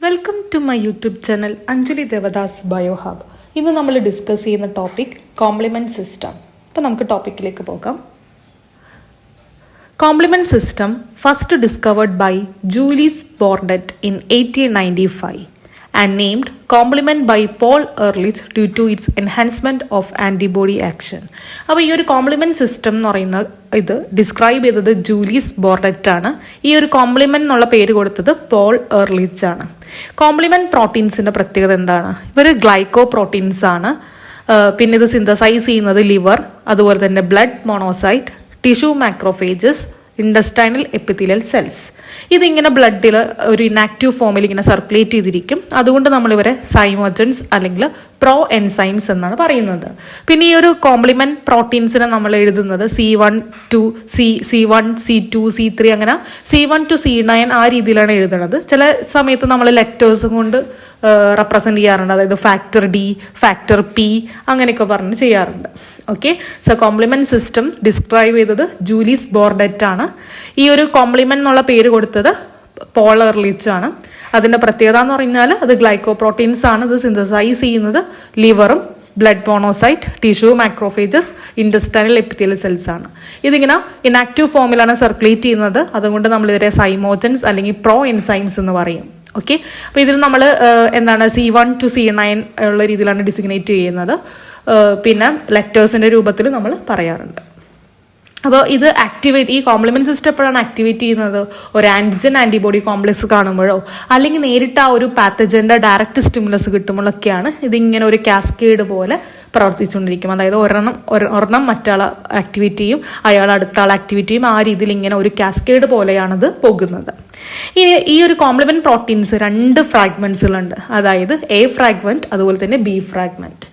Welcome to my YouTube channel Anjali Devadas Biohub. ഇന്ന് നമ്മൾ discuss ചെയ്യുന്ന ടോപ്പിക് കോംപ്ലിമെന്റ് സിസ്റ്റം. അപ്പോൾ നമുക്ക് ടോപ്പിക്കിലേക്ക് പോകാം. Complement system first discovered by Julius Bordet in 1895 and named complement by Paul Ehrlich due to its enhancement of antibody action. അപ്പോൾ ഈ ഒരു കോംപ്ലിമെന്റ് സിസ്റ്റം എന്ന് പറയുന്ന ഇത് ഡിസ്ക്രൈബ് ചെയ്തത് ജൂലിയസ് ബോർഡറ്റ് ആണ്. ഈ ഒരു കോംപ്ലിമെന്റ് എന്നുള്ള പേര് കൊടുത്തത് പോൾ എർലിച്ച് ആണ്. കോംപ്ലിമെന്റ് പ്രോട്ടീൻസിന്റെ പ്രത്യേകത എന്താണ്? ഇവർ ഗ്ലൈക്കോ പ്രോട്ടീൻസ് ആണ്. പിന്നെ ഇത് സിന്തസൈസ് ചെയ്യുന്നത് ലിവർ, അതുപോലെ തന്നെ blood monocyte, tissue macrophages, intestinal epithelial cells. ഇതിങ്ങനെ ബ്ലഡിൽ ഒരു ഇനാക്റ്റീവ് ഫോമിൽ ഇങ്ങനെ സർക്കുലേറ്റ് ചെയ്തിരിക്കും. അതുകൊണ്ട് നമ്മളിവരെ സൈമോജൻസ് അല്ലെങ്കിൽ പ്രോ എൻസൈംസ് എന്നാണ് പറയുന്നത്. പിന്നെ ഈ ഒരു കോംപ്ലിമെന്റ് പ്രോട്ടീൻസിനെ നമ്മൾ എഴുതുന്നത് C1 to C1 C2 C3 അങ്ങനെ C1 to C9 ആ രീതിയിലാണ് എഴുതുന്നത്. ചില സമയത്ത് നമ്മൾ ലെറ്റേഴ്സ് കൊണ്ട് റെപ്രസെന്റ് ചെയ്യാറുണ്ട്. അതായത് ഫാക്ടർ D, ഫാക്ടർ P അങ്ങനെയൊക്കെ പറഞ്ഞ് ചെയ്യാറുണ്ട്. Okay, so complement system describe ചെയ്തത് ജൂലിയസ് ബോർഡറ്റ് ആണ്. ഈ ഒരു കോംപ്ലിമെന്റ് എന്നുള്ള പേര് കൊടുത്തത് പോൾ എർലിച്ച് ആണ്. അതിൻ്റെ പ്രത്യേകത എന്ന് പറഞ്ഞാൽ അത് ഗ്ലൈക്കോ പ്രോട്ടീൻസ് ആണ്. ഇത് സിന്തസൈസ് ചെയ്യുന്നത് ലിവറും blood monocyte, tissue macrophages, intestinal epithelial cells ആണ്. ഇതിങ്ങനെ ഇനാക്റ്റീവ് ഫോമിലാണ് സർക്കുലേറ്റ് ചെയ്യുന്നത്. അതുകൊണ്ട് നമ്മൾ ഇതിനെ സൈമോജൻസ് അല്ലെങ്കിൽ പ്രോ എൻസൈംസ് എന്ന് പറയും. ഓക്കെ, അപ്പോൾ ഇതിൽ നമ്മൾ എന്താണ് C1 to C9 ഉള്ള രീതിയിലാണ് ഡിസിഗ്നേറ്റ് ചെയ്യുന്നത്. പിന്നെ ലെറ്റേഴ്സിൻ്റെ രൂപത്തിൽ നമ്മൾ പറയാറുണ്ട്. അപ്പോൾ ഇത് ഈ കോംപ്ലിമെന്റ് സിസ്റ്റം എപ്പോഴാണ് ആക്ടിവേറ്റ് ചെയ്യുന്നത്? ഒരു ആന്റിജൻ ആന്റിബോഡി കോംപ്ലക്സ് കാണുമ്പോഴോ അല്ലെങ്കിൽ നേരിട്ട് ആ ഒരു പാത്തജന്റെ ഡയറക്റ്റ് സ്റ്റിമുലസ് കിട്ടുമ്പോഴൊക്കെയാണ് ഇതിങ്ങനെ ഒരു കാസ്കേഡ് പോലെ പ്രവർത്തിച്ചുകൊണ്ടിരിക്കും. അതായത് ഒരെണ്ണം മറ്റാളെ ആക്ടിവേറ്റ് ചെയ്യും, അയാൾ അടുത്ത ആൾ ആക്ടിവേറ്റ് ചെയ്യും. ആ രീതിയിൽ ഇങ്ങനെ ഒരു കാസ്കേഡ് പോലെയാണിത് പോകുന്നത്. ഇനി ഈ ഒരു കോംപ്ലിമെന്റ് പ്രോട്ടീൻസ് 2 ഫ്രാഗ്മെന്റ്സുകളുണ്ട്. അതായത് A ഫ്രാഗ്മെന്റ് അതുപോലെ തന്നെ B ഫ്രാഗ്മെന്റ്.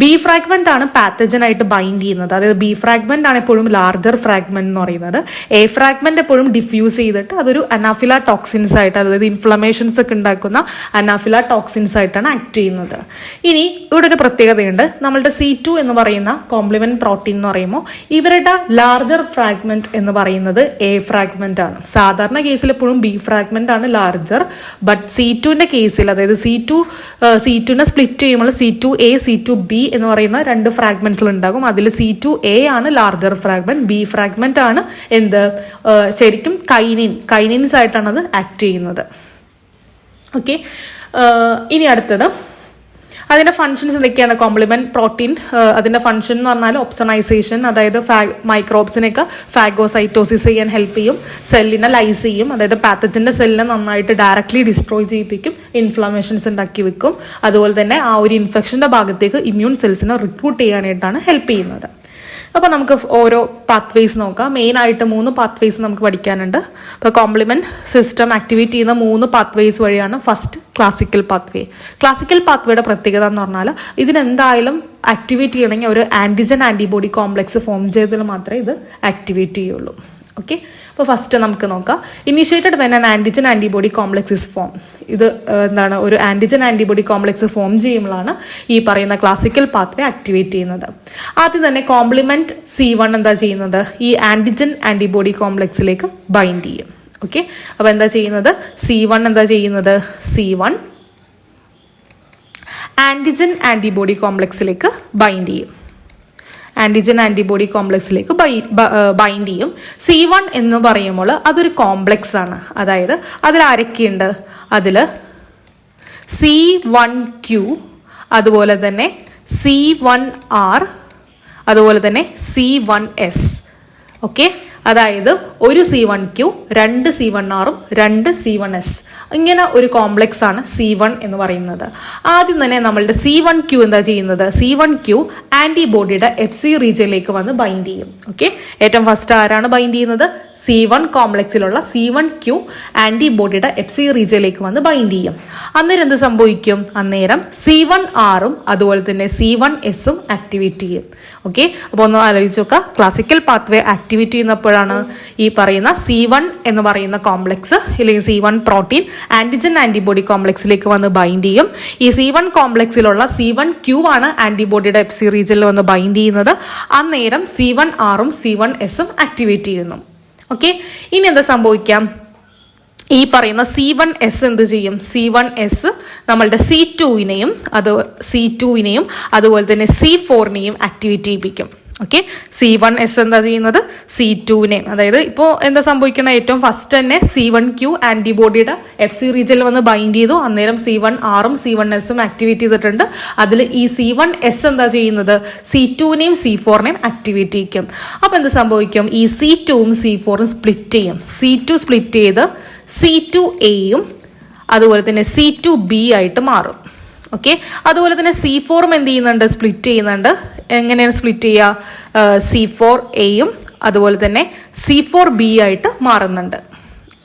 B ഫ്രാഗ്മെന്റ് ആണ് പാത്തജനായിട്ട് ബൈൻഡ് ചെയ്യുന്നത്. അതായത് B ഫ്രാഗ്മെന്റ് ആണ് എപ്പോഴും ലാർജർ ഫ്രാഗ്മെന്റ് എന്ന് പറയുന്നത്. A ഫ്രാഗ്മെന്റ് എപ്പോഴും ഡിഫ്യൂസ് ചെയ്തിട്ട് അതൊരു അനാഫില ടോക്സിൻസ് ആയിട്ട്, അതായത് ഇൻഫ്ലമേഷൻസ് ഒക്കെ ഉണ്ടാക്കുന്ന അനാഫില ടോക്സിൻസ് ആയിട്ടാണ് ആക്ട് ചെയ്യുന്നത്. ഇനി ഇവിടെ ഒരു പ്രത്യേകതയുണ്ട്. നമ്മളുടെ C2 എന്ന് പറയുന്ന കോംപ്ലിമെന്റ് പ്രോട്ടീൻ എന്ന് പറയുമ്പോൾ ഇവരുടെ ലാർജർ ഫ്രാഗ്മെന്റ് എന്ന് പറയുന്നത് A ഫ്രാഗ്മെന്റ് ആണ്. സാധാരണ കേസിൽ എപ്പോഴും B ഫ്രാഗ്മെന്റ് ആണ് ലാർജർ. ബട്ട് C2ന്റെ കേസിൽ, അതായത് C2നെ സ്പ്ലിറ്റ് ചെയ്യുമ്പോൾ C2A C2B എന്ന് പറയുന്ന 2 ഫ്രാഗ്മെന്റ്സ് ഉണ്ടാകും. അതിൽ C2A ആണ് ലാർജർ ഫ്രാഗ്മെന്റ്. B ഫ്രാഗ്മെന്റ് ആണ് ശരിക്കും കൈനിൻസ് ആയിട്ടാണ് അത് ആക്ട് ചെയ്യുന്നത്. ഓക്കെ, ഇനി അടുത്തത് അതിൻ്റെ ഫങ്ഷൻസ് എന്തൊക്കെയാണ്? കോംപ്ലിമെന്റ് പ്രോട്ടീൻ അതിൻ്റെ ഫങ്ഷൻ എന്ന് പറഞ്ഞാൽ ഓപ്സണൈസേഷൻ, അതായത് മൈക്രോബ്സിനെയൊക്കെ ഫാഗോസൈറ്റോസിസ് ചെയ്യാൻ ഹെൽപ്പ് ചെയ്യും, സെല്ലിനെ ലൈസ് ചെയ്യും, അതായത് പാത്തജന്റെ സെല്ലിനെ നന്നായിട്ട് ഡയറക്ട്ലി ഡിസ്ട്രോയ് ചെയ്യിപ്പിക്കും, ഇൻഫ്ലമേഷൻസ് ഉണ്ടാക്കി വെക്കും. അതുപോലെ തന്നെ ആ ഒരു ഇൻഫെക്ഷൻ്റെ ഭാഗത്തേക്ക് ഇമ്മ്യൂൺ സെൽസിനെ റിക്രൂട്ട് ചെയ്യാനായിട്ടാണ് ഹെൽപ്പ് ചെയ്യുന്നത്. അപ്പോൾ നമുക്ക് ഓരോ പാത്വേസ് നോക്കാം. മെയിനായിട്ട് 3 പാത്വേസ് നമുക്ക് പഠിക്കാനുണ്ട്. അപ്പോൾ കോംപ്ലിമെന്റ് സിസ്റ്റം ആക്ടിവേറ്റ് ചെയ്യുന്ന 3 പാത്വേസ് വഴിയാണ്. First classical pathway. ക്ലാസിക്കൽ പാത്വേയുടെ പ്രത്യേകത എന്ന് പറഞ്ഞാൽ ഇതിനെന്തായാലും ആക്ടിവേറ്റ് ചെയ്യണമെങ്കിൽ ഒരു ആന്റിജൻ ആന്റിബോഡി കോംപ്ലക്സ് ഫോം ചെയ്തതിൽ മാത്രമേ ഇത് ആക്ടിവേറ്റ് ചെയ്യുള്ളൂ. ഓക്കെ, അപ്പോൾ ഫസ്റ്റ് നമുക്ക് നോക്കാം. Initiated when an antigen antibody complex is form. ഇത് എന്താണ്? ഒരു ആന്റിജൻ ആന്റിബോഡി കോംപ്ലക്സ് ഫോം ചെയ്യുമ്പോഴാണ് ഈ പറയുന്ന ക്ലാസിക്കൽ പാത്വേ ആക്ടിവേറ്റ് ചെയ്യുന്നത്. ആദ്യം തന്നെ കോംപ്ലിമെന്റ് C1 എന്താ ചെയ്യുന്നത്? ഈ ആന്റിജൻ ആന്റിബോഡി കോംപ്ലക്സിലേക്ക് ബൈൻഡ് ചെയ്യും. ഓക്കെ, അപ്പോൾ എന്താ ചെയ്യുന്നത്? C1 എന്താ ചെയ്യുന്നത്? C1 ആന്റിജൻ ആന്റിബോഡി കോംപ്ലക്സിലേക്ക് ബൈൻഡ് ചെയ്യും. ആന്റിജൻ ആന്റിബോഡി കോംപ്ലക്സിലേക്ക് ബൈൻഡ് ചെയ്യും. C1 എന്ന് പറയുമ്പോൾ അതൊരു കോംപ്ലക്സ് ആണ്. അതായത് അതിൽ ആരൊക്കെയുണ്ട്? അതിൽ C1Q, അതുപോലെ തന്നെ C1R, അതുപോലെ തന്നെ C1S. ഓക്കെ, അതായത് ഒരു C1Q, 2 C1R, 2 C1S, ഇങ്ങനെ ഒരു കോംപ്ലക്സ് ആണ് C1 എന്ന് പറയുന്നത്. ആദ്യം തന്നെ നമ്മളുടെ C1Q എന്താ ചെയ്യുന്നത്? C1Q ആന്റിബോഡിയുടെ FC റീജിയനിലേക്ക് വന്ന് ബൈൻഡ് ചെയ്യും. ഓക്കെ, ഏറ്റവും ഫസ്റ്റ് ആരാണ് ബൈൻഡ് ചെയ്യുന്നത്? C1 കോംപ്ലക്സിലുള്ള C1Q ആന്റിബോഡിയുടെ FC റീജിയനിലേക്ക് വന്ന് ബൈൻഡ് ചെയ്യും. അന്നേരം എന്ത് സംഭവിക്കും? അന്നേരം C1Rഉം അതുപോലെ തന്നെ C1Sഉം ആക്ടിവേറ്റ് ചെയ്യും. ഓക്കെ, അപ്പോൾ ഒന്ന് ആലോചിച്ച് നോക്കുക. ക്ലാസിക്കൽ പാത്വേ ആക്ടിവേറ്റ് ചെയ്യുന്നപ്പോഴാണ് ഈ പറയുന്ന C1 എന്ന് പറയുന്ന കോംപ്ലക്സ് അല്ലെങ്കിൽ C1 പ്രോട്ടീൻ ആന്റിജൻ ആന്റിബോഡി കോംപ്ലക്സിലേക്ക് വന്ന് ബൈൻഡ് ചെയ്യും. ഈ C1 കോംപ്ലക്സിലുള്ള C1Q ആണ് ആന്റിബോഡിയുടെ FC റീജിയനിൽ വന്ന് ബൈൻഡ് ചെയ്യുന്നത്. അന്നേരം C1Rഉം C1Sഉം ആക്ടിവേറ്റ് ചെയ്യുന്നു. ഓക്കെ, ഇനി എന്താ സംഭവിക്കാം? ഈ പറയുന്ന C1s എന്ത് ചെയ്യും? C1s നമ്മളുടെ C2വിനെയും അതുപോലെ തന്നെ C4നെയും ആക്ടിവേറ്റ് ചെയ്യിപ്പിക്കും. ഓക്കെ, C1s എന്താ ചെയ്യുന്നത്? C2നെയും, അതായത് ഇപ്പോൾ എന്താ സംഭവിക്കണം, ഏറ്റവും ഫസ്റ്റ് തന്നെ C1q ആൻറ്റിബോഡിയുടെ FC റീജിയനിൽ വന്ന് ബൈൻഡ് ചെയ്തു. അന്നേരം C1rഉം C1sഉം ആക്ടിവേറ്റ് ചെയ്തിട്ടുണ്ട്. അതിൽ ഈ C1s എന്താ ചെയ്യുന്നത്? C2നെയും C4നെയും ആക്ടിവേറ്റ് ചെയ്യിക്കും. അപ്പോൾ എന്ത് സംഭവിക്കും? ഈ C2ഉം C4ഉം സ്പ്ലിറ്റ് ചെയ്യും. C2 സ്പ്ലിറ്റ് ചെയ്ത് C2aയും അതുപോലെ തന്നെ C2b ആയിട്ട് മാറും. ഓക്കെ, അതുപോലെ തന്നെ C4ഉം എന്ത് ചെയ്യുന്നുണ്ട്? സ്പ്ലിറ്റ് ചെയ്യുന്നുണ്ട്. എങ്ങനെയാണ് സ്പ്ലിറ്റ് ചെയ്യുക? C4aയും അതുപോലെ തന്നെ C4b ആയിട്ട് മാറുന്നുണ്ട്.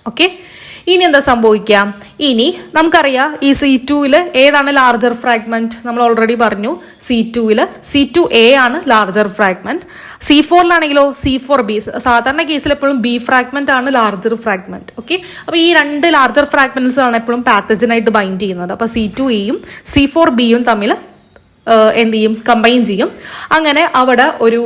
ഓക്കെ, ഇനി എന്താ സംഭവിക്കാം? ഇനി നമുക്കറിയാം ഈ C2വിൽ ഏതാണ് ലാർജർ ഫ്രാഗ്മെന്റ്? നമ്മൾ ഓൾറെഡി പറഞ്ഞു, C2വിൽ C2a ആണ് ലാർജർ ഫ്രാഗ്മെന്റ്. C4ലാണെങ്കിലോ C4b. സാധാരണ കേസിൽ എപ്പോഴും B ഫ്രാഗ്മെന്റ് ആണ് ലാർജർ ഫ്രാഗ്മെന്റ്. ഓക്കെ, അപ്പോൾ ഈ രണ്ട് ലാർജർ ഫ്രാഗ്മെന്റ്സ് ആണ് എപ്പോഴും പാത്തജനായിട്ട് ബൈൻഡ് ചെയ്യുന്നത്. അപ്പോൾ C2aയും C4bയും തമ്മിൽ എന്ത് ചെയ്യും? കമ്പൈൻ ചെയ്യും. അങ്ങനെ അവിടെ ഒരു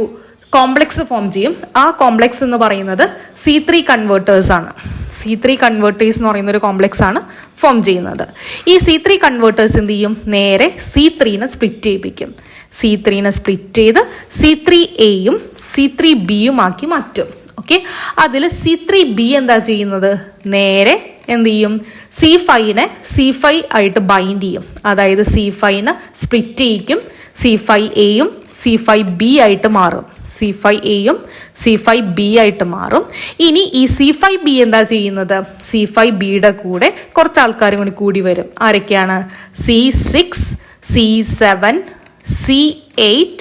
കോംപ്ലക്സ് ഫോം ചെയ്യും. ആ കോംപ്ലക്സ് എന്ന് പറയുന്നത് C3 കൺവേർട്ടേഴ്സ് ആണ്. C3 കൺവേർട്ടേഴ്സ് എന്ന് പറയുന്ന ഒരു കോംപ്ലക്സ് ആണ് ഫോം ചെയ്യുന്നത്. ഈ C3 കൺവേർട്ടേഴ്സ് എന്ത് ചെയ്യും? നേരെ C3നെ സ്പ്ലിറ്റ് ചെയ്യിപ്പിക്കും. C3നെ സ്പ്ലിറ്റ് ചെയ്ത് C3aയും C3bയും ആക്കി മാറ്റും. ഓക്കെ, അതിൽ C3b എന്താ ചെയ്യുന്നത്? നേരെ എന്ത് ചെയ്യും? C5നെ C5 ആയിട്ട് ബൈൻഡ് ചെയ്യും. അതായത് C5നെ സ്പ്ലിറ്റ് ചെയ്യിക്കും. C5aയും C5b ആയിട്ട് മാറും. C5aയും C5b ആയിട്ട് മാറും. ഇനി ഈ C5b എന്താ ചെയ്യുന്നത്? C5bയുടെ കൂടെ കുറച്ച് ആൾക്കാർ കൂടി വരും. ആരൊക്കെയാണ്? C6, C7, C8,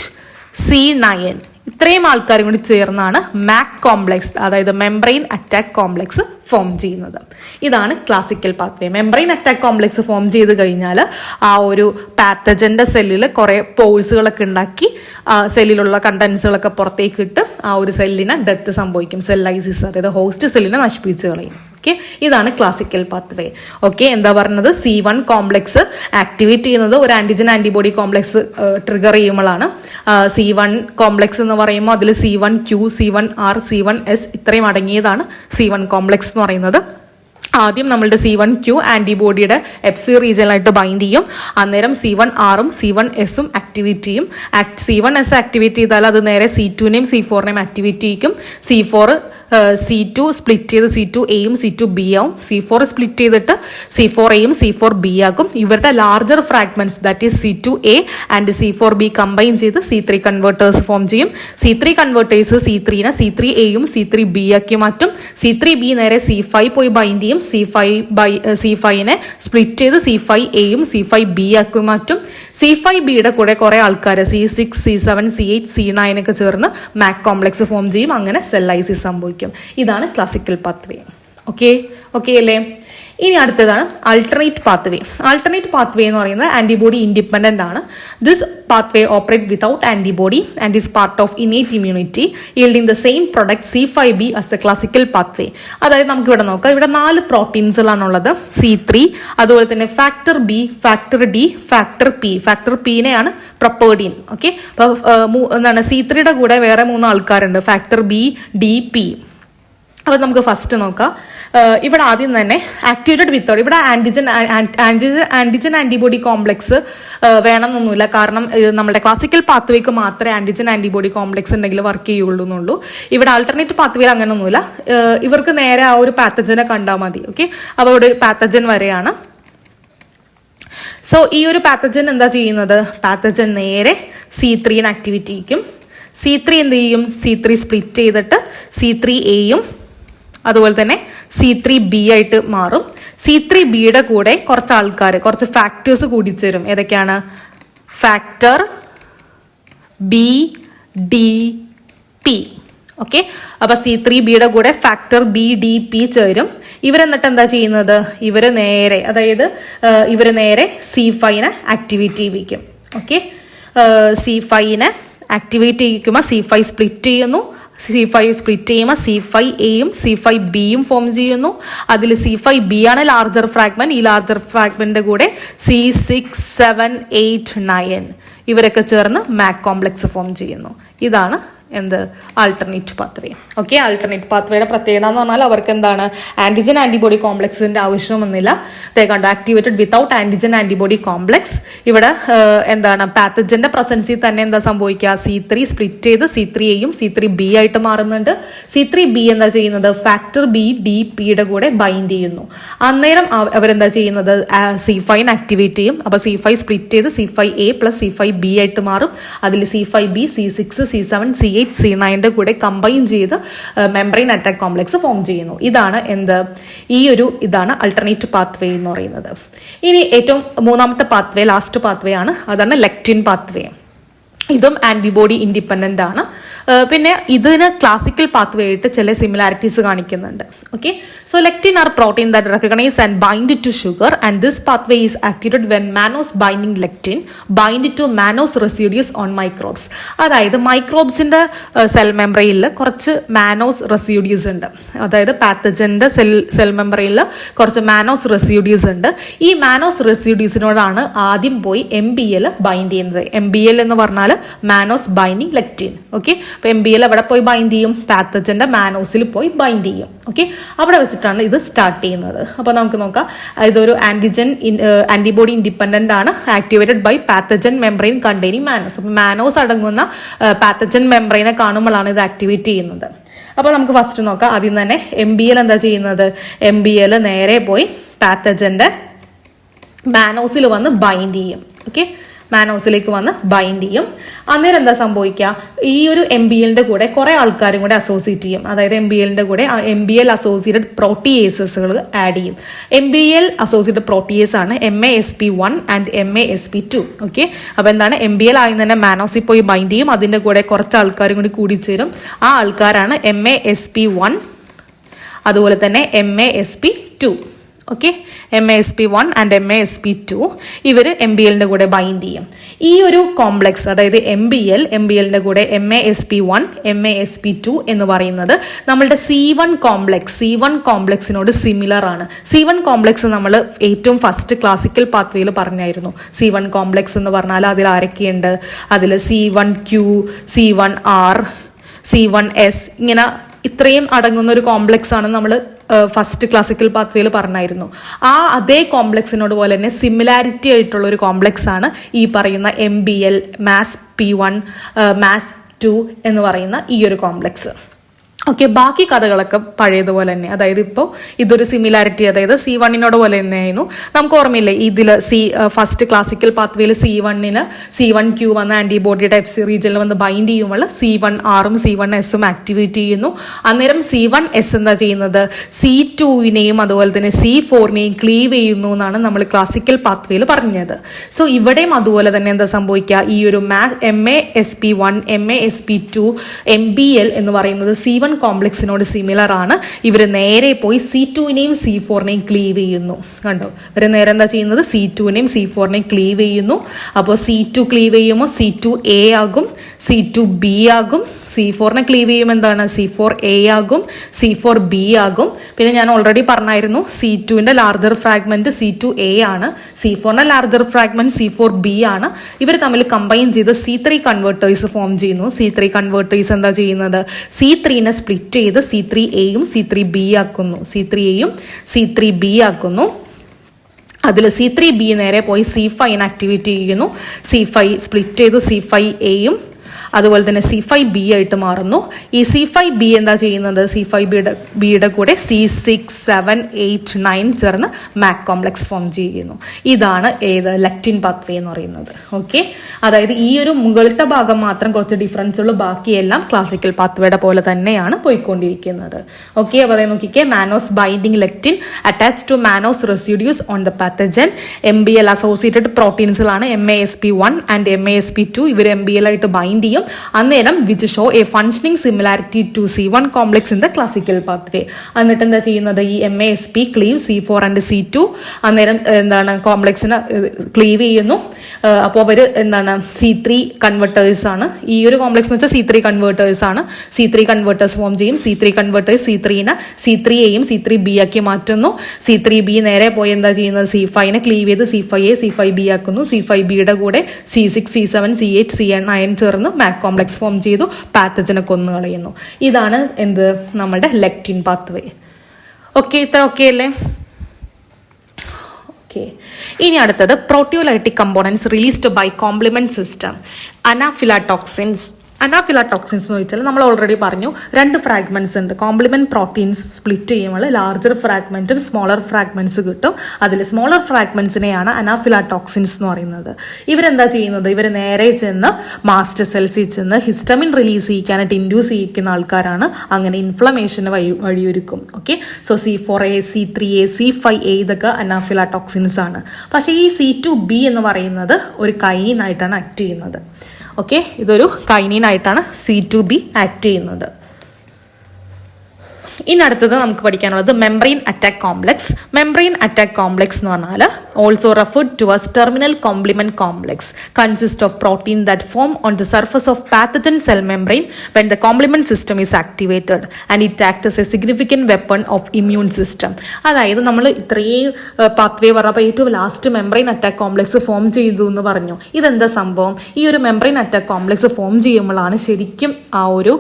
C9 ഇത്രയും ആൾക്കാരും കൂടി ചേർന്നാണ് MAC കോംപ്ലക്സ്, അതായത് മെംബ്രെയിൻ അറ്റാക്ക് കോംപ്ലക്സ് ഫോം ചെയ്യുന്നത്. ഇതാണ് classical pathway. Membrane attack complex form ചെയ്ത് കഴിഞ്ഞാൽ ആ ഒരു പാത്തജന്റെ സെല്ലിൽ കുറേ പോഴ്സുകളൊക്കെ ഉണ്ടാക്കി സെല്ലിലുള്ള കണ്ടൻസുകളൊക്കെ പുറത്തേക്ക് ഇട്ട് ആ ഒരു സെല്ലിന് ഡെത്ത് സംഭവിക്കും. സെല്ലൈസിസ്, അതായത് ഹോസ്റ്റ് സെല്ലിനെ നശിപ്പിച്ച് കളയും. ഓക്കെ, ഇതാണ് ക്ലാസിക്കൽ പാത്വേ. ഓക്കെ, എന്താ പറയുന്നത്? C1 കോംപ്ലക്സ് ആക്ടിവേറ്റ് ചെയ്യുന്നത് ഒരു ആന്റിജൻ ആന്റിബോഡി കോംപ്ലക്സ് ട്രിഗർ ചെയ്യുമ്പോഴാണ്. C1 കോംപ്ലക്സ് എന്ന് പറയുമ്പോൾ അതിൽ C1q, C1r, C1s ഇത്രയും അടങ്ങിയതാണ് C1 കോംപ്ലക്സ് എന്ന് പറയുന്നത്. ആദ്യം നമ്മളുടെ C1q ആന്റിബോഡിയുടെ FC റീജിയനായിട്ട് ബൈൻഡ് ചെയ്യും. അന്നേരം C1rഉം C1sഉം ആക്ടിവേറ്റ് ചെയ്യും. C1s ആക്ടിവേറ്റ് ചെയ്താൽ അത് നേരെ C2നെയും C4നെയും ആക്ടിവേറ്റ് ചെയ്യിക്കും. C2 സ്പ്ലിറ്റ് ചെയ്ത് C2aയും C2b ആവും. C4 സ്പ്ലിറ്റ് ചെയ്തിട്ട് C4aയും C4b ആക്കും. ഇവരുടെ larger fragments that is C2a and C4b combine ചെയ്ത് C3 കൺവേർട്ടേഴ്സ് ഫോം ചെയ്യും. C3 കൺവേർട്ടേഴ്സ് C3നെ C3aയും C3b ആക്കി മാറ്റും. C3b നേരെ C5 പോയി ബൈൻഡ് ചെയ്യും. C5നെ സ്പ്ലിറ്റ് ചെയ്ത് C5aയും C5b ആക്കി മാറ്റും. C5bയുടെ കൂടെ കുറെ ആൾക്കാർ C6, C7, C8, C9 ഒക്കെ ചേർന്ന് MAC കോംപ്ലക്സ് ഫോം ചെയ്യും. അങ്ങനെ സെല്ലൈസിസ് സംഭവിക്കും. ഇതാണ് ക്ലാസിക്കൽ പാത്വേ. ഓക്കെ അല്ലേ? ഇനി അടുത്തതാണ് ആൾട്ടർനേറ്റ് പാത്വേ. ആൾട്ടർനേറ്റ് പാത്വേ എന്ന് പറയുന്നത് ആന്റിബോഡി ഇൻഡിപെൻഡന്റ് ആണ്. This pathway operate without antibody and is part of innate immunity yielding the same product C5b as the classical pathway. അതായത് നമുക്ക് ഇവിടെ നോക്കാം. ഇവിടെ 4 പ്രോട്ടീൻസുകളാണുള്ളത്. C3, അതുപോലെ തന്നെ factor B, factor D, factor P. Factor Pനെയാണ് പ്രൊപ്പേർഡീൻ. ഓക്കെ, അപ്പോൾ എന്താണ് C3യുടെ കൂടെ വേറെ 3 ആൾക്കാരുണ്ട്, ഫാക്ടർ B, D, P. അപ്പോൾ നമുക്ക് ഫസ്റ്റ് നോക്കാം. ഇവിടെ ആദ്യം തന്നെ ആക്ടിവേറ്റഡ് വിത്തൗട്ട്, ഇവിടെ ആന്റിജൻ ആന്റിബോഡി കോംപ്ലക്സ് വേണമെന്നൊന്നുമില്ല. കാരണം നമ്മുടെ ക്ലാസിക്കൽ പാത്വേക്ക് മാത്രമേ ആന്റിജൻ ആന്റിബോഡി കോംപ്ലക്സ് ഉണ്ടെങ്കിൽ വർക്ക് ചെയ്യുള്ളൂ എന്നുള്ളൂ. ഇവിടെ ആൾട്ടർനേറ്റ് പാത്വേയിൽ അങ്ങനെയൊന്നുമില്ല. ഇവർക്ക് നേരെ ആ ഒരു പാത്തജനെ കണ്ടാൽ മതി. ഓക്കെ, അപ്പോൾ ഇവിടെ ഒരു പാത്തജൻ വരെയാണ്. സോ ഈ ഒരു പാത്തജൻ എന്താ ചെയ്യുന്നത്? പാത്തജൻ നേരെ C3നെ ആക്ടിവേറ്റ് ചെയ്യിക്കും. C3 എന്ത് ചെയ്യും? C3 സ്പ്ലിറ്റ് ചെയ്തിട്ട് C3aയും അതുപോലെ തന്നെ C3b ആയിട്ട് മാറും. C3bയുടെ കൂടെ കുറച്ച് ആൾക്കാർ, കുറച്ച് ഫാക്ടേഴ്സ് കൂടി ചേരും. ഏതൊക്കെയാണ്? Factor B, D, P. Okay, അപ്പോൾ C3bയുടെ കൂടെ ഫാക്ടർ B, D, P ചേരും. ഇവരെന്നിട്ട് എന്താ ചെയ്യുന്നത്? ഇവർ നേരെ C5നെ ആക്ടിവേറ്റ് ചെയ്യിക്കും. ഓക്കെ, C5നെ ആക്ടിവേറ്റ് ചെയ്യിക്കുമ്പോൾ C5 സ്പ്ലിറ്റ് ചെയ്യുന്നു. C5 സ്പ്ലിറ്റ് ചെയ്യുമ്പോൾ C5aയും C5bയും ഫോം ചെയ്യുന്നു. അതിൽ C5b ആണ് ലാർജർ ഫ്രാഗ്മെന്റ്. ഈ ലാർജർ ഫ്രാഗ്മെന്റിന്റെ കൂടെ C6, 7, 8, 9 ഇവരൊക്കെ ചേർന്ന് MAC കോംപ്ലക്സ് ഫോം ചെയ്യുന്നു. ഇതാണ് എന്ത് ആൾട്ടർനേറ്റ് പാത്വേ. ഓക്കെ, ആൾട്ടർനേറ്റ് പാത്വേയുടെ പ്രത്യേകത എന്ന് പറഞ്ഞാൽ അവർക്ക് എന്താണ് ആന്റിജൻ ആന്റിബോഡി കോംപ്ലക്സിന്റെ ആവശ്യമൊന്നുമില്ല. കണ്ടോ, activated without antigen antibody complex. ഇവിടെ എന്താണ് പാത്തജന്റെ പ്രസൻസിൽ തന്നെ എന്താ സംഭവിക്കുക, C3 സ്പ്ലിറ്റ് ചെയ്ത് C3A C3B ആയിട്ട് മാറുന്നുണ്ട്. C3B എന്താ ചെയ്യുന്നത്, ഫാക്ടർ BDP കൂടെ ബൈൻഡ് ചെയ്യുന്നു. അന്നേരം അവരെന്താ ചെയ്യുന്നത്, C5 ആക്ടിവേറ്റ് ചെയ്യും. അപ്പൊ C5 സ്പ്ലിറ്റ് ചെയ്ത് C5A + C5B ആയിട്ട് മാറും. അതിൽ C5B C6 C7 C8 C9 കൂടെ കമ്പൈൻ ചെയ്ത് മെംബ്രെയിൻ അറ്റാക്ക് കോംപ്ലക്സ് ഫോം ചെയ്യുന്നു. ഇതാണ് ഇതാണ് അൾട്ടർനേറ്റ് പാത്വേ എന്ന് പറയുന്നത്. ഇനി ഏറ്റവും മൂന്നാമത്തെ പാത്വേ, ലാസ്റ്റ് പാത്വേ ആണ്, അതാണ് ലെക്റ്റിൻ പാത്വേ. ഇതും ആന്റിബോഡി ഇൻഡിപെൻഡന്റ് ആണ്. പിന്നെ ഇതിന് ക്ലാസിക്കൽ പാത്വേ ആയിട്ട് ചില സിമിലാരിറ്റീസ് കാണിക്കുന്നുണ്ട്. Okay, so lectin are protein that recognise and bind to sugar and this pathway is activated when mannose binding lectin bind to mannose residues on microbes. അതായത് മൈക്രോബ്സിന്റെ cell മെംബ്രെയിനിൽ കുറച്ച് mannose residues ഉണ്ട്. അതായത് പാത്തജന്റെ cell മെംബ്രെയിനിൽ കുറച്ച് mannose residues ഉണ്ട്. ഈ mannose റെസിഡ്യൂസിനോടാണ് ആദ്യം പോയി MBL ബൈൻഡ് ചെയ്യുന്നത്. MBL എന്ന് പറഞ്ഞാൽ മാനോസ് ബൈൻഡിങ് ലെക്റ്റിൻ. ഓക്കെ, അപ്പൊ MBL എവിടെ പോയി ബൈൻഡ് ചെയ്യും, പാത്തജന്റെ മാനോസിൽ പോയി ബൈൻഡ് ചെയ്യും. ഓക്കെ, അവിടെ വെച്ചിട്ടാണ് ഇത് സ്റ്റാർട്ട് ചെയ്യുന്നത്. അപ്പൊ നമുക്ക് നോക്കാം, ഇതൊരു ആന്റിബോഡി ഇൻഡിപെൻഡന്റ് ആണ്, activated by pathogen membrane containing mannose. അപ്പൊ മാനോസ് അടങ്ങുന്ന പാത്തജൻ മെംബ്രെയിനെ കാണുമ്പോഴാണ് ഇത് ആക്ടിവേറ്റ് ചെയ്യുന്നത്. അപ്പൊ നമുക്ക് ഫസ്റ്റ് നോക്കാം. ആദ്യം തന്നെ MBL എന്താ ചെയ്യുന്നത്, MBL നേരെ പോയി പാത്തജന്റെ മാനോസിൽ വന്ന് ബൈൻഡ് ചെയ്യും. ഓക്കെ, മാനോസിലേക്ക് വന്ന് ബൈൻഡ് ചെയ്യും. അന്നേരം എന്താ സംഭവിക്കുക, ഈ ഒരു MBLന്റെ കൂടെ കുറെ ആൾക്കാരും കൂടെ അസോസിയേറ്റ് ചെയ്യും. അതായത് MBLന്റെ കൂടെ MBL അസോസിയേറ്റഡ് പ്രോട്ടിയേസസുകൾ ആഡ് ചെയ്യും. MBL അസോസിയേറ്റഡ് പ്രോട്ടിയേസ് ആണ് MASP1 ആൻഡ് MASP2. ഓക്കെ, അപ്പൊ എന്താണ്, MBL ആയി തന്നെ മാനോസിൽ പോയി ബൈൻഡ് ചെയ്യും. അതിന്റെ കൂടെ കുറച്ച് ആൾക്കാരും കൂടി കൂടിച്ചേരും. ആ ആൾക്കാരാണ് MASP1, അതുപോലെ തന്നെ MASP2. Okay, MASP1 and MASP2 ഇവർ MBLന്റെ കൂടെ ബൈൻഡ് ചെയ്യും. ഈ ഒരു കോംപ്ലക്സ്, അതായത് MBLന്റെ കൂടെ MASP1 MASP2 എന്ന് പറയുന്നത് നമ്മളുടെ C1 കോംപ്ലക്സിനോട് സിമിലർ ആണ്. C1 കോംപ്ലക്സ് നമ്മൾ ഏറ്റവും ഫസ്റ്റ് ക്ലാസിക്കൽ പാത്വേയിൽ പറഞ്ഞായിരുന്നു. C1 കോംപ്ലക്സ് എന്ന് പറഞ്ഞാൽ അതിൽ ആരൊക്കെയുണ്ട്, അതിൽ C1Q C1R C1S ഇങ്ങനെ ഇത്രയും അടങ്ങുന്ന ഒരു കോംപ്ലക്സ് ആണ് നമ്മൾ ഫസ്റ്റ് ക്ലാസിക്കൽ പാത്വേയിൽ പറഞ്ഞായിരുന്നു. അതേ കോംപ്ലക്സിനോട് പോലെ തന്നെ സിമിലാരിറ്റി ആയിട്ടുള്ള ഒരു കോംപ്ലക്സ് ആണ് ഈ പറയുന്ന MBL MASP1 MASP2 എന്ന് പറയുന്ന ഈ ഒരു കോംപ്ലക്സ്. ഓക്കെ, ബാക്കി കഥകളൊക്കെ പഴയതുപോലെ തന്നെ. അതായത് ഇപ്പോൾ ഇതൊരു സിമിലാരിറ്റി, അതായത് C1 പോലെ തന്നെയായിരുന്നു. നമുക്ക് ഓർമ്മയില്ലേ, ഇതിൽ ഫസ്റ്റ് ക്ലാസിക്കൽ പാത്വേയിൽ C1Q വന്ന ആന്റിബോഡിയുടെ FC റീജിയനിൽ വന്ന് ബൈൻഡ് ചെയ്യുമ്പോൾ C1R C1S ആക്ടിവേറ്റ് ചെയ്യുന്നു. അന്നേരം C1S എന്താ ചെയ്യുന്നത്, C2 അതുപോലെ തന്നെ C4 ക്ലീവ് ചെയ്യുന്നു എന്നാണ് നമ്മൾ ക്ലാസിക്കൽ പാത്വേയിൽ പറഞ്ഞത്. സോ ഇവിടെയും അതുപോലെ തന്നെ എന്താ സംഭവിക്കുക, ഈ ഒരു MASP1 MASP2 MBL എന്ന് പറയുന്നത് C1 കോംപ്ലക്സിനോട് സിമിലർ ആണ്. ഇവർ നേരെ പോയി C2 C4 ക്ലീവ് ചെയ്യുന്നു. കണ്ടോ, ഇവർ നേരെ എന്താ ചെയ്യുന്നത്, C2 C4 ക്ലീവ് ചെയ്യുന്നു. അപ്പോൾ C2 ക്ലീവ് ചെയ്യുമ്പോൾ C2A ആകും, C2B ആകും. C4 ക്ലീവ് ചെയ്യുമ്പോൾ എന്താണ്, C4A ആകും, C4B ആകും. പിന്നെ ഞാൻ ഓൾറെഡി പറഞ്ഞായിരുന്നു, C2ന്റെ ലാർജർ ഫ്രാഗ്മെന്റ് C2A ആണ്, C4ന്റെ ലാർജർ ഫ്രാഗ്മെന്റ് C4B ആണ്. ഇവർ തമ്മിൽ കമ്പൈൻ ചെയ്ത് C3 കൺവേർട്ടേഴ്സ് ഫോം ചെയ്യുന്നു. C3 കൺവേർട്ടേഴ്സ് എന്താ ചെയ്യുന്നത്, C3നെ സ്പ്ലിറ്റ് ചെയ്ത് C3A C3B ആക്കുന്നു. C3A C3B ആക്കുന്നു. അതിൽ C3B നേരെ പോയി C5 ആക്ടിവേറ്റ് ചെയ്യുന്നു. C5 സ്പ്ലിറ്റ് ചെയ്തു C5A അതുപോലെ തന്നെ C5B ആയിട്ട് മാറുന്നു. ഈ C5B എന്താ ചെയ്യുന്നത്, C5Bയുടെ കൂടെ C6 7 8 9 ചേർന്ന് MAC കോംപ്ലക്സ് ഫോം ചെയ്യുന്നു. ഇതാണ് ലെക്റ്റിൻ പാത്വേ എന്ന് പറയുന്നത്. ഓക്കെ, അതായത് ഈ ഒരു മുകളിലത്തെ ഭാഗം മാത്രം കുറച്ച് ഡിഫറൻസ് ഉള്ളൂ, ബാക്കിയെല്ലാം ക്ലാസിക്കൽ പാത്വേയുടെ പോലെ തന്നെയാണ് പോയിക്കൊണ്ടിരിക്കുന്നത്. ഓക്കെ, അപ്പോൾ അതായത് നോക്കിക്കേ, mannose binding lectin attach to mannose residues on the pathogen. MBL associated പ്രോട്ടീൻസിലാണ് MASP1 ആൻഡ് MASP2. ഇവർ MBL ആയിട്ട് ബൈൻഡ് ചെയ്യും. അന്നേരം which show a functioning similarity to C1 complex in the classical pathway. എന്നിട്ട് എന്താ ചെയ്യുന്നത്, ഈ MASP Clive C4 and C2 അന്നേരം എന്താണ് കോംപ്ലക്സിന് ക്ലീവ് ചെയ്യുന്നു. അപ്പോൾ അവർ എന്താണ് C3 കൺവേർട്ടേഴ്സ് ആണ്. ഈ ഒരു കോംപ്ലക്സ് എന്ന് വെച്ചാൽ C3 കൺവേർട്ടേഴ്സ് ആണ്. C3 കൺവേർട്ടേഴ്സ് ഫോം ചെയ്യും. C3 കൺവേർട്ടേഴ്സ് C3നെ C3A C3B ആക്കി മാറ്റുന്നു. C3B നേരെ പോയി എന്താ ചെയ്യുന്നത്, C5നെ ക്ലീവ് ചെയ്ത് C5A C5B ആക്കുന്നു. C5Bയുടെ കൂടെ C6 C7 C8 C9 ചേർന്ന് മാക് കോംപ്ലക്സ് ഫോം ചെയ്തു, പാത്തജനെ കൊന്നു കളയുന്നു. ഇതാണ് എന്ത് നമ്മുടെ ലെക്റ്റിൻ പാത്വേ. ഓക്കെ, ഇത്ര ഓക്കെ അല്ലേ? ഇനി അടുത്തത് proteolytic components released by complement system. Anaphylatoxins എന്ന് വെച്ചാൽ നമ്മൾ ഓൾറെഡി പറഞ്ഞു, 2 ഫ്രാഗ്മെന്റ്സ് ഉണ്ട്. കോംപ്ലിമെന്റ് പ്രോട്ടീൻസ് സ്പ്ലിറ്റ് ചെയ്യുമ്പോൾ ലാർജർ ഫ്രാഗ്മെന്റും സ്മോളർ ഫ്രാഗ്മെന്റ്സ് കിട്ടും. അതിൽ സ്മോളർ ഫ്രാഗ്മെന്റ്സിനെയാണ് അനാഫിലാടോക്സിൻസ് എന്ന് പറയുന്നത്. ഇവരെന്താ ചെയ്യുന്നത്? ഇവർ നേരെ ചെന്ന് മാസ്റ്റർ സെൽസിൽ ചെന്ന് ഹിസ്റ്റമിൻ റിലീസ് ചെയ്യിക്കാനായിട്ട് ഇൻഡ്യൂസ് ചെയ്യിക്കുന്ന ആൾക്കാരാണ്. അങ്ങനെ ഇൻഫ്ലമേഷന് വഴിയൊരുക്കും. Okay, so C4A, C3A, C5A ഇതൊക്കെ അനാഫിലാടോക്സിൻസ് ആണ്. പക്ഷേ ഈ C2B എന്ന് പറയുന്നത് ഒരു കൈനീൻ ആയിട്ടാണ് ആക്ട് ചെയ്യുന്നത്. ഓക്കെ, ഇതൊരു കൈനീൻ ആയിട്ടാണ് C2B ആക്ട് ചെയ്യുന്നത്. ഇനി അടുത്തത് നമുക്ക് പഠിക്കാനുള്ളത് membrane attack complex. Membrane attack complex എന്ന് പറഞ്ഞാൽ also referred to as terminal complement complex consist of protein that form on the surface of pathogen cell membrane when the complement system is activated and it acts as a significant weapon of immune system. അതായത് നമ്മൾ ഇത്രയും pathway പറഞ്ഞപ്പോൾ ഏറ്റവും last membrane attack complex form ചെയ്തു എന്ന് പറഞ്ഞു. ഇതെന്താ സംഭവം? ഈ ഒരു മെംബ്രെയിൻ അറ്റാക്ക് കോംപ്ലക്സ് ഫോം ചെയ്യുമ്പോഴാണ് ശരിക്കും ആ ഒരു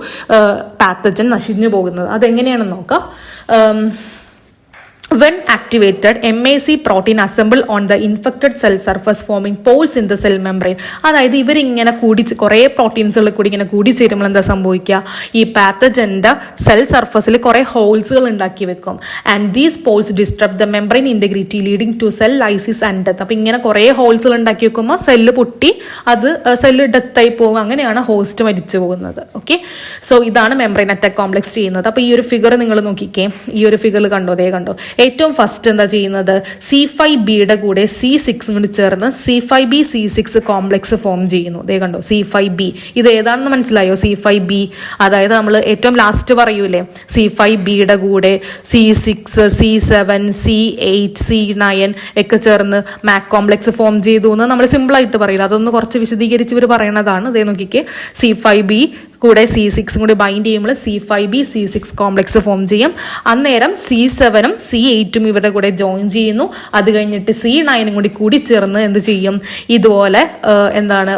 പാത്തജൻ നശിഞ്ഞു പോകുന്നത്. അതെങ്ങനെയാണ് നോക്കാം. When activated, MAC protein assemble on the infected cell surface forming pores in the cell membrane. അതായത് ഇവരിങ്ങനെ കുറേ പ്രോട്ടീൻസുകൾ കൂടി ഇങ്ങനെ കൂടിച്ചേരുമ്പോൾ എന്താ സംഭവിക്കുക? ഈ പാത്തജൻ്റെ സെൽ സർഫസിൽ കുറേ ഹോൾസുകൾ ഉണ്ടാക്കി വെക്കും. And these pores disturb the membrane integrity leading to cell lysis and death. അപ്പോൾ ഇങ്ങനെ കുറേ ഹോൾസുകൾ ഉണ്ടാക്കി വെക്കുമ്പോൾ സെല്ല് പൊട്ടി അത് സെല്ല് ഡെത്തായി പോകും. അങ്ങനെയാണ് ഹോസ്റ്റ് മരിച്ചു പോകുന്നത്. ഓക്കെ, സോ ഇതാണ് മെംബ്രെയിൻ അറ്റാക്ക് കോംപ്ലക്സ് ചെയ്യുന്നത്. അപ്പോൾ ഈ ഒരു ഫിഗർ നിങ്ങൾ നോക്കിക്കേ. ഈ ഒരു ഫിഗർ കണ്ടോ? കണ്ടോ? ഏറ്റവും ഫസ്റ്റ് എന്താ ചെയ്യുന്നത്? C5Bയുടെ കൂടെ C6 കൂടി ചേർന്ന് C5B C6 കോംപ്ലക്സ് ഫോം ചെയ്യുന്നു. ദേ കണ്ടോ? C5B. ഇത് ഏതാണെന്ന് മനസ്സിലായോ? C5B അതായത് നമ്മൾ ഏറ്റവും ലാസ്റ്റ് പറയൂലേ, C5Bയുടെ കൂടെ C6, C7, C8, C9 ഒക്കെ ചേർന്ന് മാക് കോംപ്ലക്സ് ഫോം ചെയ്തു എന്ന് നമ്മൾ സിമ്പിളായിട്ട് പറയില്ല. അതൊന്ന് കുറച്ച് വിശദീകരിച്ച് ഇവർ പറയണതാണ്. ഇതേ നോക്കിക്കേ, C5B കൂടെ C6 കൂടി ബൈൻഡ് ചെയ്യുമ്പോൾ C5B C6 കോംപ്ലക്സ് ഫോം ചെയ്യും. അന്നേരം C7ഉം C8ഉം ഇവരുടെ കൂടെ ജോയിൻ ചെയ്യുന്നു. അത് കഴിഞ്ഞിട്ട് C9ഉം കൂടി ചേർന്ന് എന്ത് ചെയ്യും? ഇതുപോലെ എന്താണ്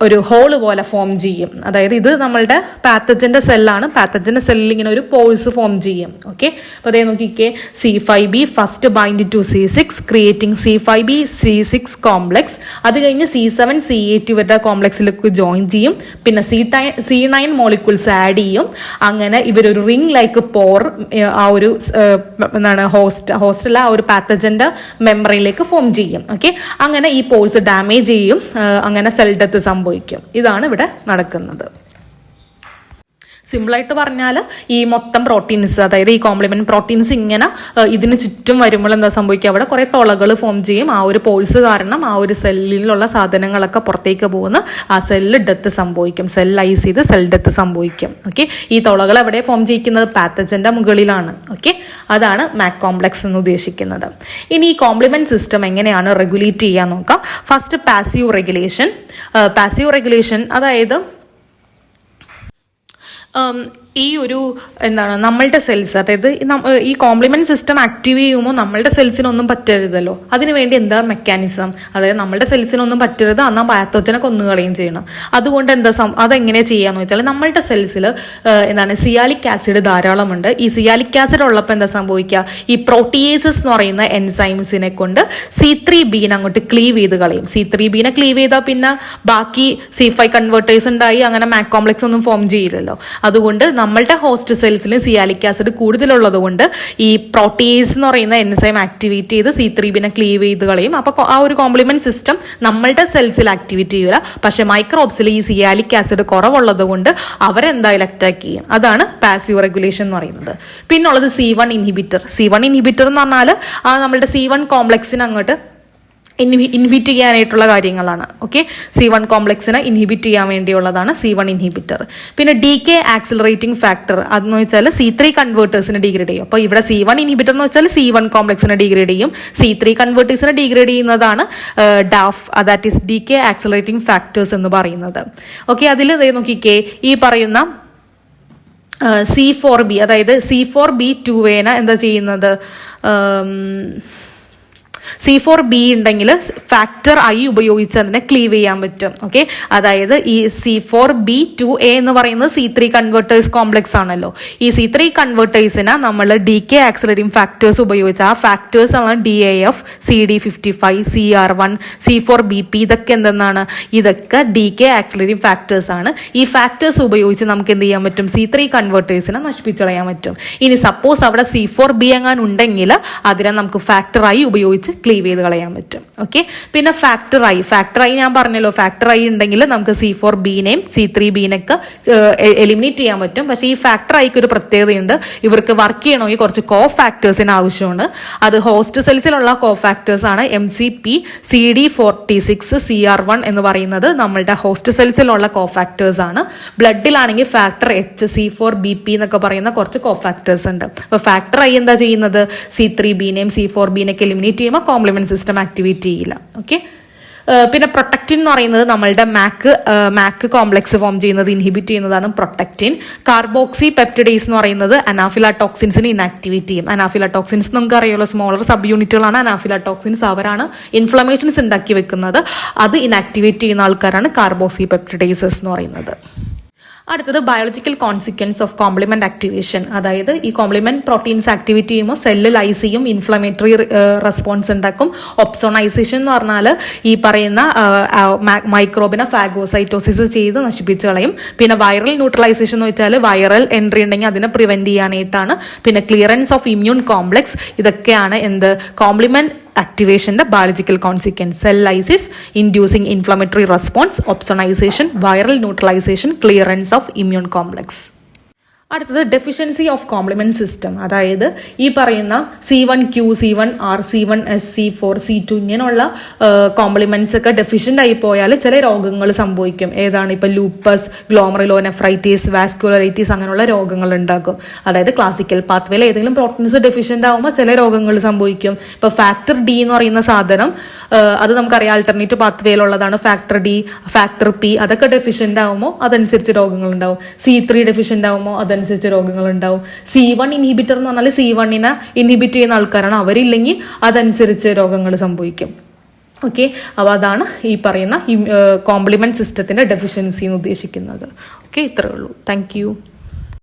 ഒരു ഹോള് പോലെ ഫോം ചെയ്യും. അതായത് ഇത് നമ്മളുടെ പാത്തജന്റെ സെല്ലാണ്. പാത്തജന്റെ സെല്ലിൽ ഇങ്ങനെ ഒരു പോൾസ് ഫോം ചെയ്യും. ഓക്കെ, അപ്പോൾ അതേ നോക്കിക്കേ, C5B first bind to C6 creating C5B C6 complex. അത് കഴിഞ്ഞ് C7 C8 ഇവരുടെ കോംപ്ലക്സിലേക്ക് ജോയിൻ ചെയ്യും. പിന്നെ C9 മോളിക്യൂൾസ് ആഡ് ചെയ്യും. അങ്ങനെ ഇവരൊരു റിംഗ് ലൈക്ക് പോർ ആ ഒരു എന്താണ് ഹോസ്റ്റൽ ആ ഒരു പാത്തജന്റെ മെമ്പറിലേക്ക് ഫോം ചെയ്യും. ഓക്കെ, അങ്ങനെ ഈ പോർസ് ഡാമേജ് ചെയ്യും. അങ്ങനെ സെൽ ഡെത്ത് സംഭവിക്കും. ഇതാണ് ഇവിടെ നടക്കുന്നത്. സിമ്പിളായിട്ട് പറഞ്ഞാൽ ഈ മൊത്തം പ്രോട്ടീൻസ്, അതായത് ഈ കോംപ്ലിമെന്റ് പ്രോട്ടീൻസ് ഇങ്ങനെ ഇതിന് ചുറ്റും വരുമ്പോൾ എന്താ സംഭവിക്കുക? അവിടെ കുറേ തുളകൾ ഫോം ചെയ്യും. ആ ഒരു പോൾസ് കാരണം ആ ഒരു സെല്ലിലുള്ള സാധനങ്ങളൊക്കെ പുറത്തേക്ക് പോകുന്ന ആ സെല്ല് ഡെത്ത് സംഭവിക്കും. സെൽ ലൈസ് ചെയ്ത് സെൽ ഡെത്ത് സംഭവിക്കും. ഓക്കെ, ഈ തുളകൾ എവിടെ ഫോം ചെയ്യിക്കുന്നത്? പാത്തജന്റെ മുകളിലാണ്. ഓക്കെ, അതാണ് മാക് കോംപ്ലക്സ് എന്ന് ഉദ്ദേശിക്കുന്നത്. ഇനി ഈ കോംപ്ലിമെന്റ് സിസ്റ്റം എങ്ങനെയാണ് റെഗുലേറ്റ് ചെയ്യാൻ നോക്കാം. ഫസ്റ്റ് പാസീവ് റെഗുലേഷൻ അതായത് ഈ ഒരു എന്താണ് നമ്മളുടെ സെൽസ്, അതായത് ഈ കോംപ്ലിമെന്റ് സിസ്റ്റം ആക്റ്റീവ് ചെയ്യുമ്പോൾ നമ്മളുടെ സെൽസിനൊന്നും പറ്റരുതല്ലോ. അതിനുവേണ്ടി എന്താ മെക്കാനിസം? അതായത് നമ്മളുടെ സെൽസിനൊന്നും പറ്റരുത്, എന്നാൽ പാത്തോജനെ കൊന്നുകളയും ചെയ്യണം. അതുകൊണ്ട് അതെങ്ങനെ ചെയ്യാന്ന് വെച്ചാൽ നമ്മളുടെ സെൽസിൽ എന്താണ് സിയാലിക് ആസിഡ് ധാരാളമുണ്ട്. ഈ സിയാലിക് ആസിഡ് ഉള്ളപ്പോൾ എന്താ സംഭവിക്കുക? ഈ പ്രോട്ടിയേസസ് എന്ന് പറയുന്ന എൻസൈംസിനെ കൊണ്ട് C3B അങ്ങോട്ട് ക്ലീവ് ചെയ്ത് കളയും. C3B ക്ലീവ് ചെയ്താൽ പിന്നെ ബാക്കി C5 കൺവേർട്ടേഴ്സ് ഉണ്ടായി അങ്ങനെ മാക് കോംപ്ലക്സ് ഒന്നും ഫോം ചെയ്യില്ലല്ലോ. അതുകൊണ്ട് നമ്മളുടെ ഹോസ്റ്റ് സെൽസിൽ സിയാലിക് ആസിഡ് കൂടുതലുള്ളത് കൊണ്ട് ഈ പ്രോട്ടിയേസ് എന്ന് പറയുന്ന എൻസൈം ആക്ടിവേറ്റ് ചെയ്ത് C3B ക്ലീവ് ചെയ്ത് കളയും. അപ്പോൾ ആ ഒരു കോംപ്ലിമെന്റ് സിസ്റ്റം നമ്മളുടെ സെൽസിൽ ആക്ടിവേറ്റ് ചെയ്യില്ല. പക്ഷെ മൈക്രോബ്സിൽ ഈ സിയാലിക് ആസിഡ് കുറവുള്ളത് കൊണ്ട് അവരെന്തായാലും അറ്റാക്ക് ചെയ്യും. അതാണ് പാസീവ് റെഗുലേഷൻ എന്ന് പറയുന്നത്. പിന്നുള്ളത് C1 ഇൻഹിബിറ്റർ എന്ന് പറഞ്ഞാൽ ആ നമ്മളുടെ C1 കോംപ്ലക്സിന് അങ്ങോട്ട് ഇൻഹിബിറ്റ് ചെയ്യാനായിട്ടുള്ള കാര്യങ്ങളാണ്. ഓക്കെ, C1 കോംപ്ലക്സിനെ ഇൻഹിബിറ്റ് ചെയ്യാൻ വേണ്ടിയുള്ളതാണ് C1 ഇൻഹിബിറ്റർ. പിന്നെ DK ആക്സിലറേറ്റിംഗ് ഫാക്ടർ അതെന്ന് വെച്ചാൽ C3 കൺവേർട്ടേഴ്സിനെ ഡീഗ്രേഡ് ചെയ്യും. അപ്പോൾ ഇവിടെ C1 ഇൻഹിബിറ്റർ എന്ന് വെച്ചാൽ C1 കോംപ്ലക്സിനെ ഡീഗ്രേഡ് ചെയ്യും. C3 കൺവേർട്ടേഴ്സിനെ ഡീഗ്രേഡ് ചെയ്യുന്നതാണ് DAF, that is DK accelerating factors എന്ന് പറയുന്നത്. ഓക്കെ, അതിൽ നോക്കിക്കേ, ഈ പറയുന്ന C4B അതായത് C4B2A എന്താ ചെയ്യുന്നത്? C4b ഉണ്ടെങ്കിൽ ഫാക്ടർ I ഉപയോഗിച്ച് അതിനെ ക്ലീവ് ചെയ്യാൻ പറ്റും. ഓക്കെ, അതായത് ഈ C4b2a എന്ന് പറയുന്നത് C3 കൺവേർട്ടേഴ്സ് കോംപ്ലക്സ് ആണല്ലോ. ഈ C3 കൺവേർട്ടേഴ്സിനെ നമ്മൾ DK ആക്സിലറേറ്റിംഗ് ഫാക്ടേഴ്സ് ഉപയോഗിച്ച് ആ ഫാക്ടേഴ്സ് ആണ് DAF, CD55, CR1, C4bp. ഇതൊക്കെ എന്തെന്നാണ്? ഇതൊക്കെ DK ആക്സിലറേറ്റിംഗ് ഫാക്ടേഴ്സ് ആണ്. ഈ ഫാക്ടേഴ്സ് ഉപയോഗിച്ച് നമുക്ക് എന്ത് ചെയ്യാൻ പറ്റും? C3 കൺവേർട്ടേഴ്സിനെ നശിപ്പിച്ചളയാൻ പറ്റും. ഇനി സപ്പോസ് അവിടെ C4b എങ്ങാൻ ഉണ്ടെങ്കിൽ അതിനെ നമുക്ക് ഫാക്ടർ I ഉപയോഗിച്ച് ക്ലീവ് ചെയ്ത് കളയാൻ പറ്റും. ഓക്കെ, പിന്നെ ഫാക്ടർ I ഞാൻ പറഞ്ഞല്ലോ, ഫാക്ടർ I ഉണ്ടെങ്കിൽ നമുക്ക് C4bനെയും C3bനെയൊക്കെ എലിമിനേറ്റ് ചെയ്യാൻ പറ്റും. പക്ഷേ ഈ ഫാക്ടർ Iക്ക് ഒരു പ്രത്യേകതയുണ്ട്. ഇവർക്ക് വർക്ക് ചെയ്യണമെങ്കിൽ കുറച്ച് കോ ഫാക്ടേഴ്സിന് ആവശ്യമാണ്. അത് ഹോസ്റ്റ് സെൽസിലുള്ള കോ ഫാക്ടേഴ്സ് ആണ് MCP, CD46, CR1 എന്ന് പറയുന്നത് നമ്മളുടെ ഹോസ്റ്റ് സെൽസിലുള്ള കോ ഫാക്ടേഴ്സ് ആണ്. ബ്ലഡിലാണെങ്കിൽ ഫാക്ടർ H, C4bp എന്നൊക്കെ പറയുന്ന കുറച്ച് കോ ഫാക്ടേഴ്സ് ഉണ്ട്. അപ്പോൾ ഫാക്ടർ I എന്താ ചെയ്യുന്നത്? C3bനെയും C4bനെയൊക്കെ എലിമിനേറ്റ് ചെയ്യുമ്പോൾ കോംപ്ലിമെന്റ് സിസ്റ്റം ആക്ടിവേറ്റ് ചെയ്യില്ല. ഓക്കെ, പിന്നെ പ്രൊട്ടക്റ്റിൻ എന്ന് പറയുന്നത് നമ്മളുടെ മാക്ക് കോംപ്ലക്സ് ഫോം ചെയ്യുന്നത് ഇൻഹിബിറ്റ് ചെയ്യുന്നതാണ് പ്രൊട്ടക്റ്റിൻ. കാർബോക്സി പെപ്റ്റിഡേസ് എന്ന് പറയുന്നത് അനാഫിലാടോക്സിൻസിനെ ഇനാക്ടിവേറ്റ് ചെയ്യും. അനാഫിലാടോക്സിൻസ് നമുക്ക് അറിയാലോ, സ്മോളർ സബ് യൂണിറ്റുകളാണ് അനാഫിലാടോക്സിൻസ്. അവരാണ് ഇൻഫ്ലമേഷൻസ് ഉണ്ടാക്കി വെക്കുന്നത്. അത് ഇനാക്ടിവേറ്റ് ചെയ്യുന്ന ആൾക്കാരാണ് കാർബോക്സി പെപ്റ്റിഡേസസ് എന്ന് പറയുന്നത്. അടുത്തത് biological consequence of complement activation. അതായത് ഈ കോംപ്ലിമെന്റ് പ്രോട്ടീൻസ് ആക്ടിവേറ്റ് ചെയ്യുമ്പോൾ സെല്ല് ലൈസ് ചെയ്യും, ഇൻഫ്ലമേറ്ററി റെസ്പോൺസ് ഉണ്ടാക്കും. ഒപ്സോണൈസേഷൻ എന്ന് പറഞ്ഞാൽ ഈ പറയുന്ന മൈക്രോബിനെ ഫാഗോസൈറ്റോസിസ് ചെയ്ത് നശിപ്പിച്ച് കളയും. പിന്നെ വൈറൽ ന്യൂട്രലൈസേഷൻ എന്ന് വെച്ചാൽ വൈറൽ എൻട്രി ഉണ്ടെങ്കിൽ അതിനെ പ്രിവെന്റ് ചെയ്യാനായിട്ടാണ്. പിന്നെ ക്ലിയറൻസ് ഓഫ് ഇമ്മ്യൂൺ കോംപ്ലക്സ്. ഇതൊക്കെയാണ് എന്ത് complement activation, biological consequence, cell lysis, inducing inflammatory response, opsonization, viral neutralization, clearance of immune complex. അടുത്തത് ഡെഫിഷ്യൻസി ഓഫ് കോംപ്ലിമെന്റ് സിസ്റ്റം. അതായത് ഈ പറയുന്ന C1Q, C1R, C1S, C4, C2 ഇങ്ങനെയുള്ള കോംപ്ലിമെന്റ്സ് ഒക്കെ ഡെഫിഷ്യൻ്റ് ആയി പോയാൽ ചില രോഗങ്ങൾ സംഭവിക്കും. ഏതാണ്? ഇപ്പം ലൂപ്പസ്, ഗ്ലോമറുലോനെഫ്രൈറ്റിസ്, വാസ്കുലറൈറ്റിസ് അങ്ങനെയുള്ള രോഗങ്ങൾ ഉണ്ടാക്കും. അതായത് ക്ലാസിക്കൽ പാത്വേയിൽ ഏതെങ്കിലും പ്രോട്ടീൻസ് ഡെഫിഷ്യൻ്റ് ആകുമ്പോൾ ചില രോഗങ്ങൾ സംഭവിക്കും. ഇപ്പോൾ ഫാക്ടർ D എന്ന് പറയുന്ന സാധനം അത് നമുക്കറിയാം ആൾട്ടർനേറ്റീവ് പാത്വേയിലുള്ളതാണ്. ഫാക്ടർ D, ഫാക്ടർ P അതൊക്കെ ഡെഫിഷ്യൻ്റ് ആകുമ്പോൾ അതനുസരിച്ച് രോഗങ്ങൾ ഉണ്ടാവും. C3 ഡെഫിഷ്യൻ്റ് ആകുമ്പോൾ അതനുസരിച്ച് രോഗങ്ങൾ ഉണ്ടാവും. C1 ഇൻഹിബിറ്റർ എന്ന് പറഞ്ഞാൽ C1നെ ഇൻഹിബിറ്റ് ചെയ്യുന്ന ആൾക്കാരാണ്. അവരില്ലെങ്കിൽ അതനുസരിച്ച് രോഗങ്ങൾ സംഭവിക്കും. ഓക്കെ, അപ്പോൾ അതാണ് ഈ പറയുന്ന കോംപ്ലിമെന്റ് സിസ്റ്റത്തിന്റെ ഡെഫിഷ്യൻസി എന്ന് ഉദ്ദേശിക്കുന്നത്. ഓക്കെ, ഇത്രയേ ഉള്ളൂ. Thank you.